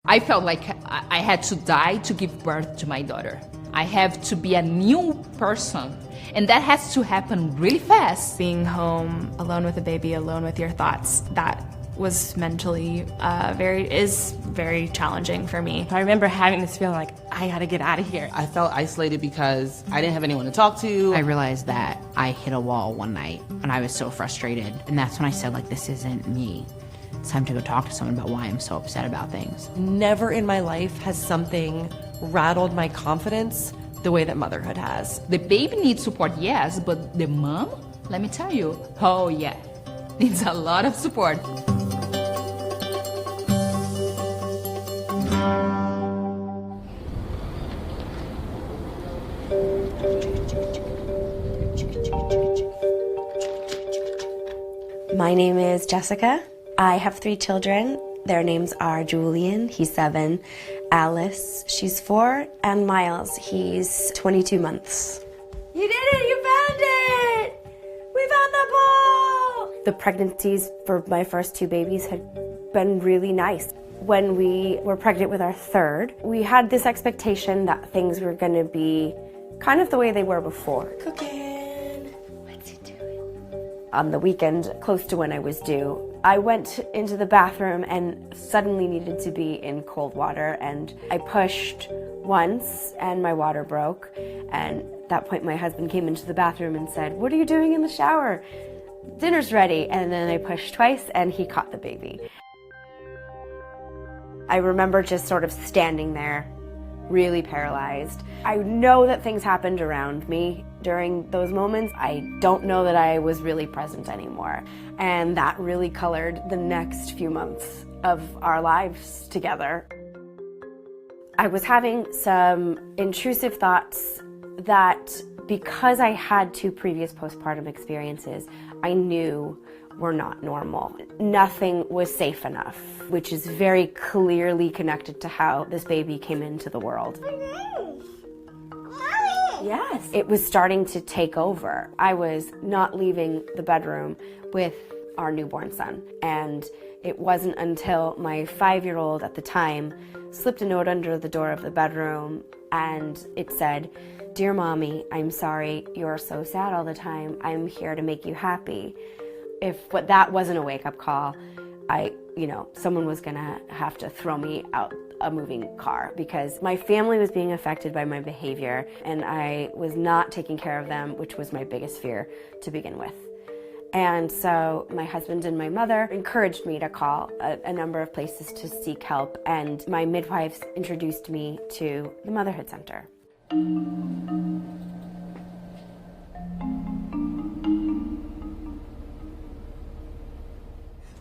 I felt like I had to die to give birth to my daughter. I have to be a new person, and that has to happen really fast. Being home, alone with a baby, alone with your thoughts, that was mentally very challenging for me. I remember having this feeling like, I gotta get out of here. I felt isolated because I didn't have anyone to talk to. I realized that I hit a wall one night, and I was so frustrated. And that's when I said, like, this isn't me. It's time to go talk to someone about why I'm so upset about things. Never in my life has something rattled my confidence the way that motherhood has. The baby needs support, yes, but the mom, let me tell you, oh yeah, needs a lot of support. My name is Jessica. I have 3 children. Their names are Julian, he's 7, Alice, she's 4, and Miles, he's 22 months. You did it! You found it! We found the ball! The pregnancies for my first 2 babies had been really nice. When we were pregnant with our 3rd, we had this expectation that things were going to be kind of the way they were before. Cooking. What's he doing? On the weekend, close to when I was due, I went into the bathroom and suddenly needed to be in cold water, and I pushed once and my water broke, and at that point my husband came into the bathroom and said, "What are you doing in the shower? Dinner's ready." And then I pushed twice and he caught the baby. I remember just sort of standing there, really paralyzed. I know that things happened around me during those moments. I don't know that I was really present anymore. And that really colored the next few months of our lives together. I was having some intrusive thoughts that, because I had 2 previous postpartum experiences, I knew were not normal. Nothing was safe enough, which is very clearly connected to how this baby came into the world. Yes, it was starting to take over. I was not leaving the bedroom with our newborn son, and it wasn't until my 5-year-old at the time slipped a note under the door of the bedroom, and it said, "Dear Mommy, I'm sorry you're so sad all the time. I'm here to make you happy." If that wasn't a wake-up call, someone was gonna have to throw me out a moving car, because my family was being affected by my behavior and I was not taking care of them, which was my biggest fear to begin with. And so my husband and my mother encouraged me to call a number of places to seek help, and my midwives introduced me to the Motherhood Center.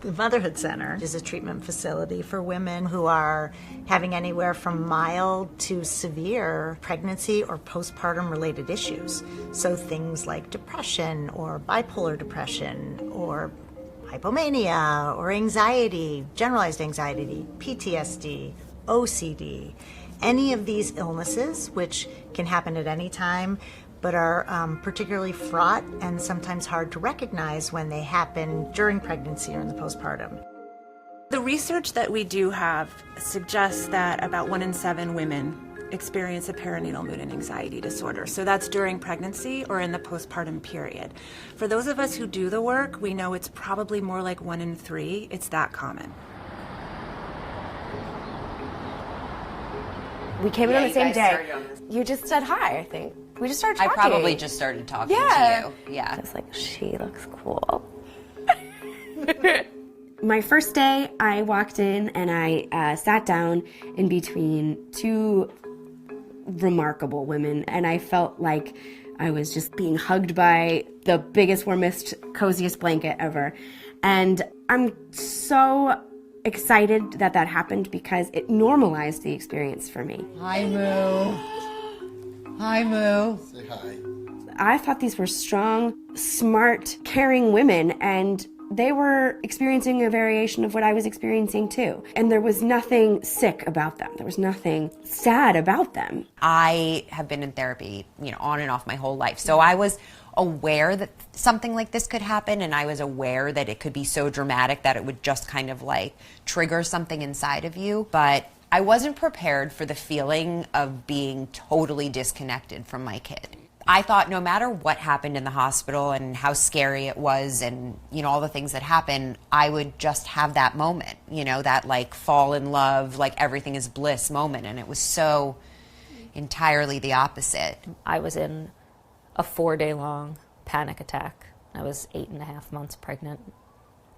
The Motherhood Center is a treatment facility for women who are having anywhere from mild to severe pregnancy or postpartum related issues. So things like depression or bipolar depression or hypomania or anxiety, generalized anxiety, PTSD, OCD, any of these illnesses, which can happen at any time, but are particularly fraught and sometimes hard to recognize when they happen during pregnancy or in the postpartum. The research that we do have suggests that about 1 in 7 women experience a perinatal mood and anxiety disorder. So that's during pregnancy or in the postpartum period. For those of us who do the work, we know it's probably more like 1 in 3. It's that common. We came in on the same day. You just said hi, I think. We just started talking. I probably just started talking to you. Yeah. I was like, she looks cool. My first day, I walked in and I sat down in between 2 remarkable women, and I felt like I was just being hugged by the biggest, warmest, coziest blanket ever. And I'm so excited that happened because it normalized the experience for me. Hi, Moo. Hi, Moo. Say hi. I thought these were strong, smart, caring women, and they were experiencing a variation of what I was experiencing too. And there was nothing sick about them. There was nothing sad about them. I have been in therapy, on and off my whole life. So I was aware that something like this could happen, and I was aware that it could be so dramatic that it would just kind of like trigger something inside of you. But I wasn't prepared for the feeling of being totally disconnected from my kid. I thought no matter what happened in the hospital and how scary it was and, you know, all the things that happened, I would just have that moment, you know, that like fall in love, like everything is bliss moment. And it was so entirely the opposite. I was in a 4-day long panic attack. I was 8.5 months pregnant.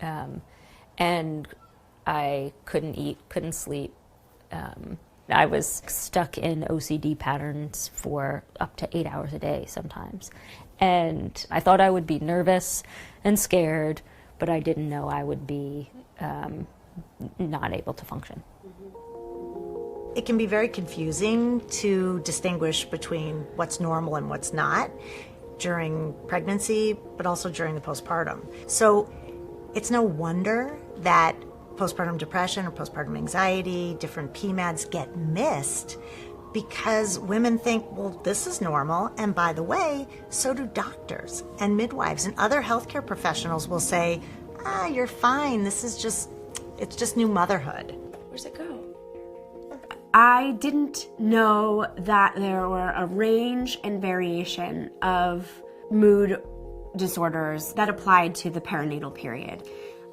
And I couldn't eat, couldn't sleep. I was stuck in OCD patterns for up to 8 hours a day sometimes. And I thought I would be nervous and scared, but I didn't know I would be not able to function. It can be very confusing to distinguish between what's normal and what's not during pregnancy, but also during the postpartum. So it's no wonder that postpartum depression or postpartum anxiety, different PMADs get missed because women think, well, this is normal. And by the way, so do doctors and midwives and other healthcare professionals will say, you're fine. It's just new motherhood. Where's it go? I didn't know that there were a range and variation of mood disorders that applied to the perinatal period.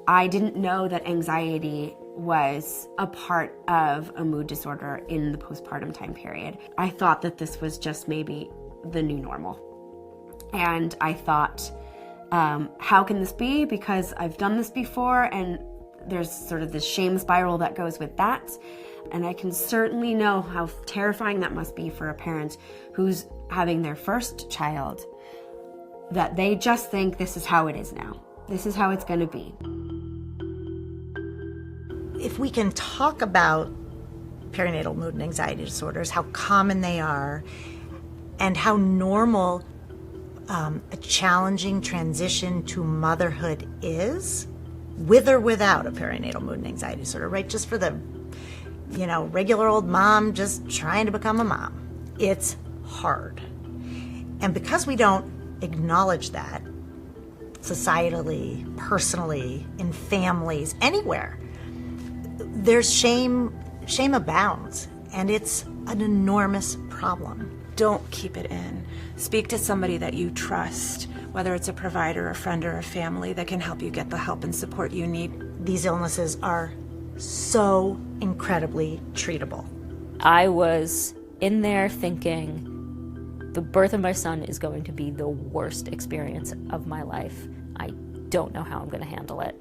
I didn't know that anxiety was a part of a mood disorder in the postpartum time period. I thought that this was just maybe the new normal. And I thought, how can this be? Because I've done this before, and there's sort of this shame spiral that goes with that. And I can certainly know how terrifying that must be for a parent who's having their first child, that they just think this is how it is now. This is how it's going to be. If we can talk about perinatal mood and anxiety disorders, how common they are, and how normal a challenging transition to motherhood is, with or without a perinatal mood and anxiety disorder, right? Just for the, regular old mom just trying to become a mom. It's hard. And because we don't acknowledge that societally, personally, in families, anywhere, there's shame abounds, and it's an enormous problem. Don't keep it in. Speak to somebody that you trust, whether it's a provider, a friend, or a family that can help you get the help and support you need. These illnesses are so incredibly treatable. I was in there thinking, the birth of my son is going to be the worst experience of my life. I don't know how I'm going to handle it.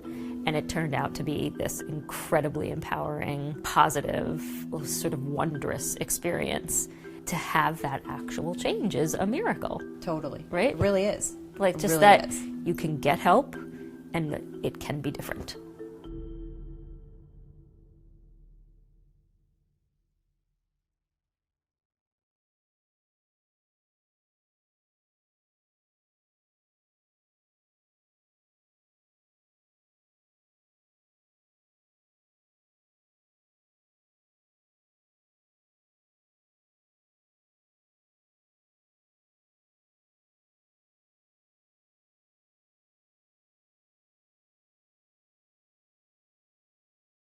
And it turned out to be this incredibly empowering, positive, sort of wondrous experience. To have that actual change is a miracle. Totally. Right? It really is. Like just really that is. You can get help and it can be different.